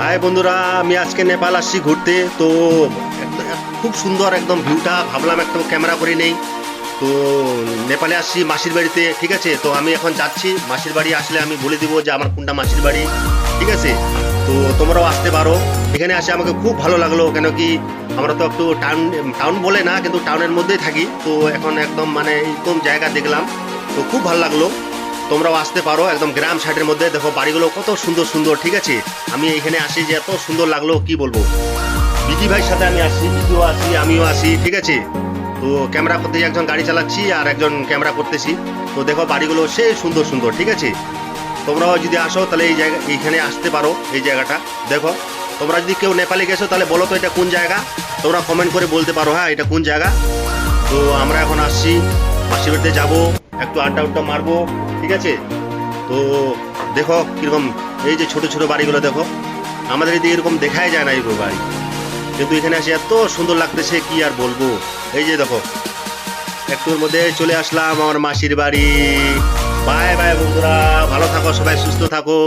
High বন্ধুরা, আমি আজকে নেপাল আসছি ঘুরতে। তো খুব সুন্দর একদম ভিউটা, ভাবলাম একটু ক্যামেরা করে নেই। তো নেপালে আসছি মাসির বাড়িতে, ঠিক আছে। তো আমি এখন যাচ্ছি মাসির বাড়ি, আসলে আমি বলে দিব যে আমার কোনটা মাসির বাড়ি, ঠিক আছে। তো তোমরাও আসতে পারো। এখানে আসে আমাকে খুব ভালো লাগলো, কেন কি আমরা তো একটু টাউন টাউন বলে না, কিন্তু টাউনের মধ্যেই থাকি। তো এখন একদম মানে এরকম জায়গা দেখলাম, তো খুব ভালো লাগলো। তোমরাও আসতে পারো, একদম গ্রাম সাইডের মধ্যে। দেখো বাড়িগুলো কত সুন্দর সুন্দর, ঠিক আছে। আমি এখানে আসি যে এত সুন্দর লাগলো কি বলবো। বিকি ভাইয়ের সাথে আমি আসছি, বিকিও আসি, আমিও আসি, ঠিক আছে। তো ক্যামেরা করতে একজন গাড়ি চালাচ্ছি আর একজন ক্যামেরা করতেছি। তো দেখো বাড়িগুলো সেই সুন্দর সুন্দর, ঠিক আছে। তোমরাও যদি আসো তাহলে এই জায়গা এইখানে আসতে পারো। এই জায়গাটা দেখো, তোমরা যদি কেউ নেপালে গেছো তাহলে বলো তো এটা কোন জায়গা, তোমরা কমেন্ট করে বলতে পারো হ্যাঁ এটা কোন জায়গা। তো আমরা এখন আসছি মাসির বাড়িতে যাবো, একটু আড্ডা উড্ডা মারবো, ঠিক আছে। তো দেখো কিরকম এই যে ছোট ছোট বাড়িগুলো দেখো, আমাদের এদিকে এরকম দেখাই যায় না এইগুলো বাড়ি, কিন্তু এখানে এসে এত সুন্দর লাগতেছে কি আর বলবো। এই যে দেখো, একটুর মধ্যে চলে আসলাম আমার মাসির বাড়ি। বাই বাই বন্ধুরা, ভালো থাকো সবাই, সুস্থ থাকো।